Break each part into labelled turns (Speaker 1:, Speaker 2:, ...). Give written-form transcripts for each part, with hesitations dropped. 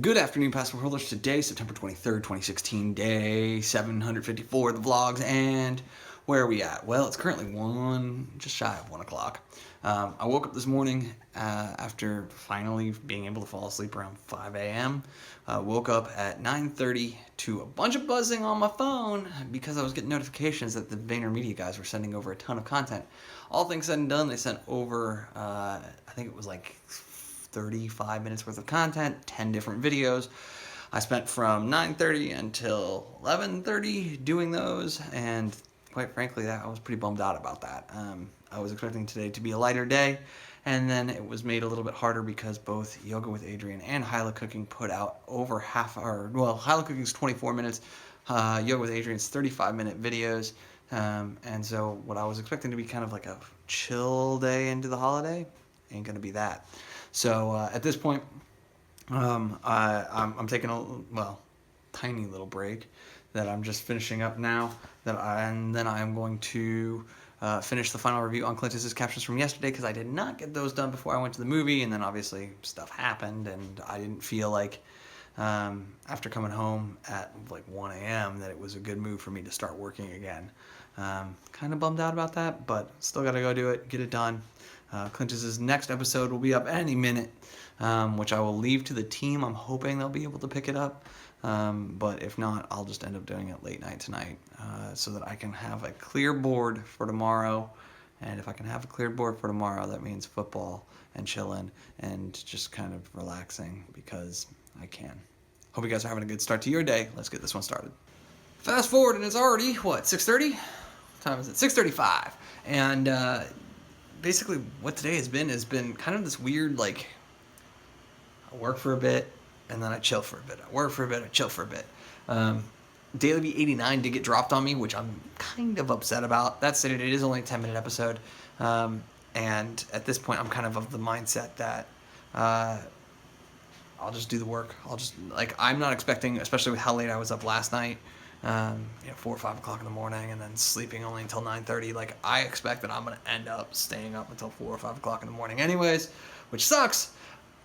Speaker 1: Good afternoon, Passport Holders. Today, September 23rd, 2016, day 754 of the vlogs, and where are we at? Well, it's currently just shy of 1 o'clock. I woke up this morning after finally being able to fall asleep around 5 a.m. Woke up at 9:30 to a bunch of buzzing on my phone because I was getting notifications that the VaynerMedia guys were sending over a ton of content. All things said and done, they sent over, I think it was like 35 minutes worth of content, 10 different videos. I spent from 9:30 until 11:30 doing those, and quite frankly, I was pretty bummed out about that. I was expecting today to be a lighter day, and then it was made a little bit harder because both Yoga with Adrian and Hyla Cooking put out over half hour. Well, Hyla Cooking's 24 minutes, Yoga with Adrian's 35-minute videos, and so what I was expecting to be kind of like a chill day into the holiday ain't gonna be that. So at this point, I'm taking a tiny little break that I'm just finishing up now. And then I'm going to finish the final review on Clintus's captions from yesterday because I did not get those done before I went to the movie, and then obviously stuff happened, and I didn't feel like after coming home at like 1 a.m. that it was a good move for me to start working again. Kind of bummed out about that, but still got to go do it, get it done. Clintus's next episode will be up any minute, which I will leave to the team. I'm hoping they'll be able to pick it up, but if not, I'll just end up doing it late night tonight so that I can have a clear board for tomorrow. And if I can have a clear board for tomorrow, that means football and chilling and just kind of relaxing because I can. Hope you guys are having a good start to your day. Let's get this one started. Fast forward, and it's already, 6:30? What time is it? 6:35. And basically what today has been kind of this weird, like, I work for a bit, and then I chill for a bit. I work for a bit, I chill for a bit. Daily Beat 89 did get dropped on me, which I'm kind of upset about. That said, it is only a 10-minute episode. And at this point, I'm kind of the mindset that I'll just do the work. I'm not expecting, especially with how late I was up last night, 4 or 5 o'clock in the morning, and then sleeping only until 9:30. Like, I expect that I'm going to end up staying up until 4 or 5 o'clock in the morning anyways, which sucks,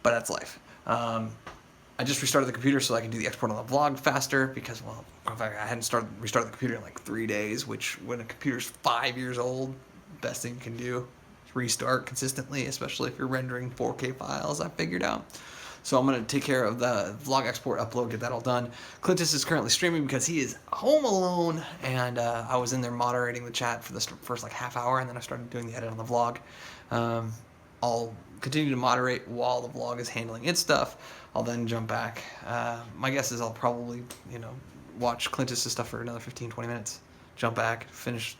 Speaker 1: but that's life. I just restarted the computer so I can do the export on the vlog faster because, in fact, I hadn't restarted the computer in like 3 days, which when a computer's 5 years old, best thing you can do is restart consistently, especially if you're rendering 4K files, I figured out. So I'm going to take care of the vlog export, upload, get that all done. Clintus is currently streaming because he is home alone, and I was in there moderating the chat for the first like half hour, and then I started doing the edit on the vlog. I'll continue to moderate while the vlog is handling its stuff. I'll then jump back. My guess is I'll probably, watch Clintus' stuff for another 15-20 minutes. Jump back, finish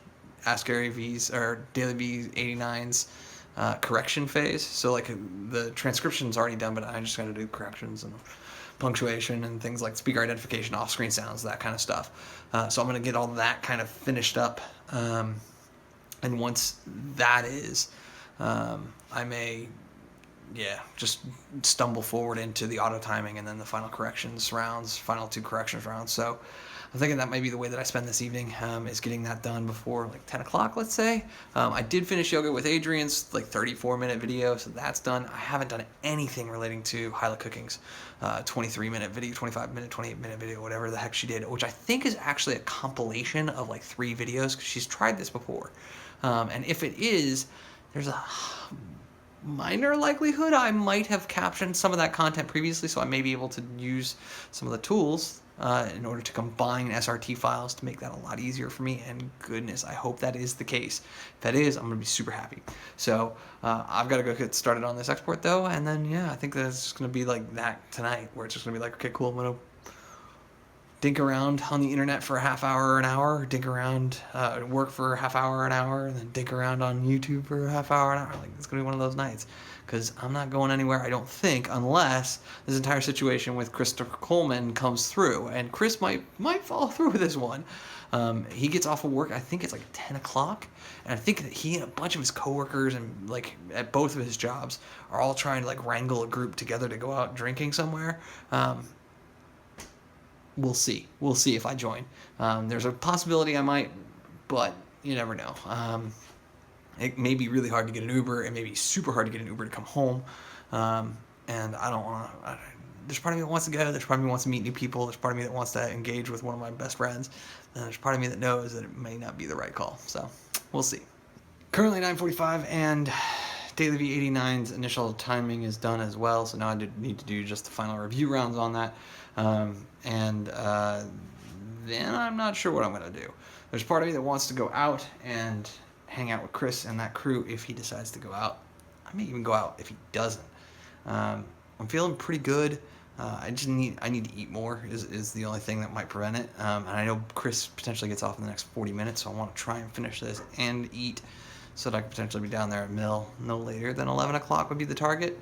Speaker 1: Ask Gary V's, or Daily V 89's correction phase. So like the transcription's already done, but I just got to do corrections and punctuation and things like speaker identification, off-screen sounds, that kind of stuff. So I'm going to get all that kind of finished up. And once that is, I may, just stumble forward into the auto timing and then the final two corrections rounds. So I'm thinking that might be the way that I spend this evening, is getting that done before like 10 o'clock, let's say. I did finish Yoga with Adrian's like 34-minute video, so that's done. I haven't done anything relating to Hyla Cooking's 23-minute video, 25-minute, 28-minute video, whatever the heck she did, which I think is actually a compilation of like 3 videos because she's tried this before. And if it is, there's a minor likelihood I might have captioned some of that content previously, so I may be able to use some of the tools in order to combine SRT files to make that a lot easier for me, and goodness, I hope that is the case. If that is, I'm going to be super happy. So I've got to go get started on this export though, and then I think that it's just going to be like that tonight, where it's just going to be like, okay, cool, I'm going to dink around on the internet for a half hour or an hour, dink around, work for a half hour, an hour, and then dink around on YouTube for a half hour, an hour. Like, it's going to be one of those nights, because I'm not going anywhere, I don't think, unless this entire situation with Christopher Coleman comes through, and Chris might follow through with this one. He gets off of work, I think it's like 10 o'clock, and I think that he and a bunch of his coworkers and like at both of his jobs are all trying to like wrangle a group together to go out drinking somewhere. We'll see. We'll see if I join. There's a possibility I might, but you never know. It may be really hard to get an Uber. It may be super hard to get an Uber to come home. And I don't want to, there's part of me that wants to go. There's part of me that wants to meet new people. There's part of me that wants to engage with one of my best friends. And there's part of me that knows that it may not be the right call. So we'll see. Currently 9:45, and Daily V89's initial timing is done as well. So now I need to do just the final review rounds on that. Then I'm not sure what I'm going to do. There's part of me that wants to go out and hang out with Chris and that crew if he decides to go out. I may even go out if he doesn't. I'm feeling pretty good. I need to eat more is the only thing that might prevent it. And I know Chris potentially gets off in the next 40 minutes, so I want to try and finish this and eat so that I could potentially be down there at Mill no later than 11 o'clock would be the target.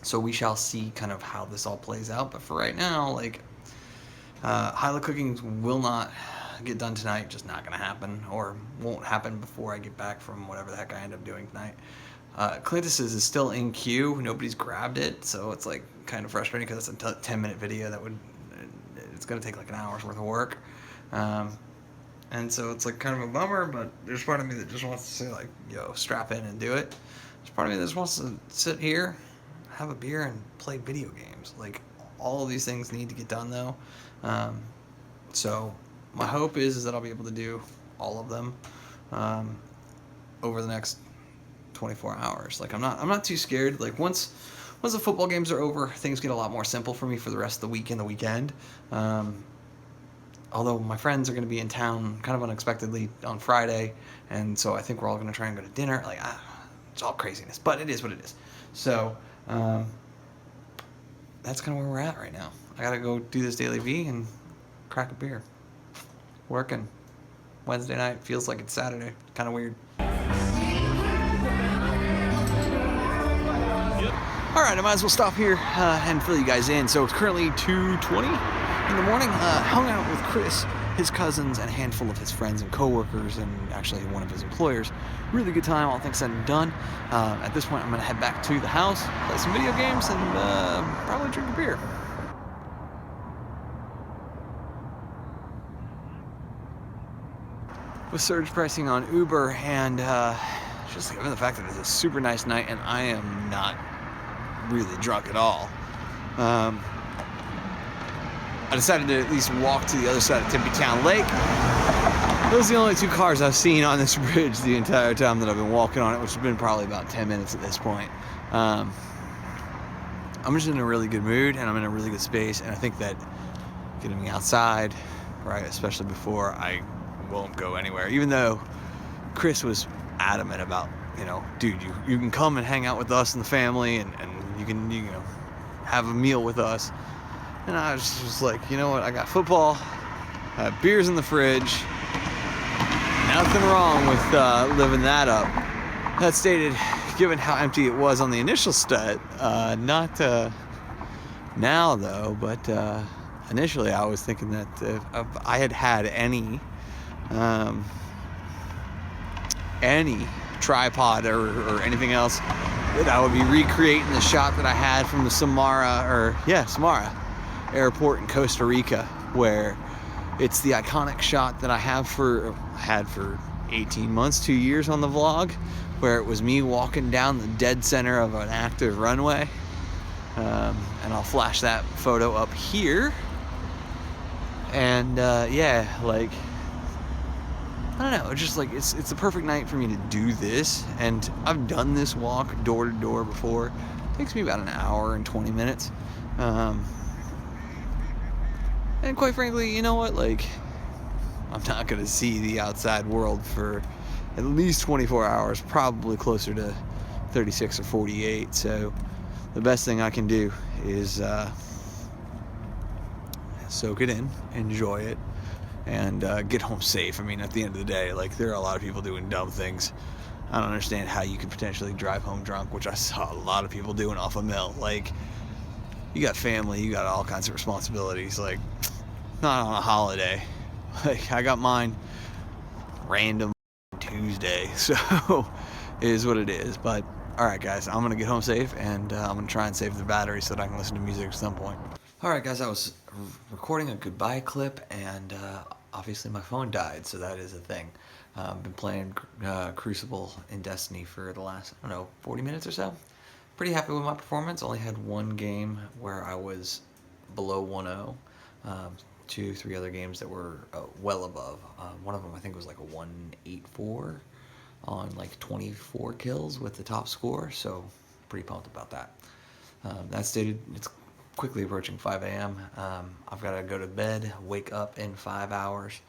Speaker 1: So we shall see kind of how this all plays out. But for right now, like, high-low cooking will not get done tonight. Just not going to happen, or won't happen before I get back from whatever the heck I end up doing tonight. Clintus's is still in queue. Nobody's grabbed it, so it's like kind of frustrating because it's a 10-minute video that it's going to take like an hour's worth of work. And so it's like kind of a bummer, but there's part of me that just wants to say, like, yo, strap in and do it. There's part of me that just wants to sit here, have a beer, and play video games. Like, all of these things need to get done, though. So my hope is that I'll be able to do all of them over the next 24 hours. Like, I'm not too scared. Like, once the football games are over, things get a lot more simple for me for the rest of the week and the weekend. Although my friends are going to be in town kind of unexpectedly on Friday, and so I think we're all going to try and go to dinner. Like, it's all craziness, but it is what it is. So that's kind of where we're at right now. I got to go do this Daily V and crack a beer. Working. Wednesday night feels like it's Saturday. Kind of weird. All right, I might as well stop here and fill you guys in. So it's currently 2:20 in the morning. Hung out with Chris, his cousins, and a handful of his friends and coworkers, and actually one of his employers. Really good time, all things said and done. At this point, I'm going to head back to the house, play some video games, and probably drink a beer. With surge pricing on Uber, and just given the fact that it's a super nice night and I am not really drunk at all, I decided to at least walk to the other side of Tempe Town Lake. Those are the only two cars I've seen on this bridge the entire time that I've been walking on it, which has been probably about 10 minutes at this point. I'm just in a really good mood, and I'm in a really good space, and I think that getting me outside, right, especially before I won't go anywhere, even though Chris was adamant about, dude, you can come and hang out with us and the family, and you can have a meal with us. And I was just like, you know what, I got football, I have beers in the fridge, nothing wrong with living that up. That stated, given how empty it was on the initial stud, not now though, but initially I was thinking that if I had any tripod or anything else, that I would be recreating the shot that I had from the Samara airport in Costa Rica, where it's the iconic shot that I had for 18 months, 2 years on the vlog, where it was me walking down the dead center of an active runway. And I'll flash that photo up here. And like, I don't know, it's just like it's the perfect night for me to do this. And I've done this walk door to door before. It takes me about an hour and 20 minutes. And quite frankly, you know what, like, I'm not going to see the outside world for at least 24 hours, probably closer to 36 or 48. So the best thing I can do is soak it in, enjoy it, and get home safe. I mean, at the end of the day, like, there are a lot of people doing dumb things. I don't understand how you could potentially drive home drunk, which I saw a lot of people doing off a mill. Like, you got family, you got all kinds of responsibilities, like, not on a holiday. Like, I got mine random Tuesday, so it is what it is. But alright guys, I'm gonna get home safe, and I'm gonna try and save the battery so that I can listen to music at some point. Alright guys, I was recording a goodbye clip, and obviously my phone died, so that is a thing. I've been playing Crucible in Destiny for the last, 40 minutes or so. pretty happy with my performance. Only had one game where I was below 1-0. Two, three other games that were well above. One of them I think was like a 184 on like 24 kills with the top score. So pretty pumped about that. That stated, it's quickly approaching 5 a.m. I've got to go to bed, wake up in 5 hours,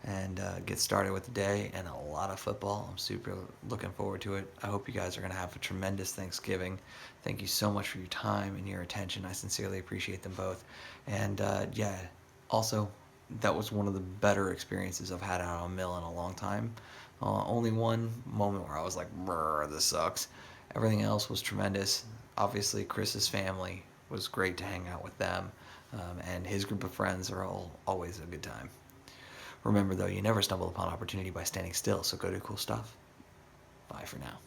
Speaker 1: and get started with the day and a lot of football. I'm super looking forward to it. I hope you guys are going to have a tremendous Thanksgiving. Thank you so much for your time and your attention. I sincerely appreciate them both. And yeah, also, that was one of the better experiences I've had out on Mill in a long time. Only one moment where I was like, brr, this sucks. Everything else was tremendous. Obviously, Chris's family was great to hang out with them, and his group of friends are always a good time. Remember, though, you never stumble upon opportunity by standing still, so go do cool stuff. Bye for now.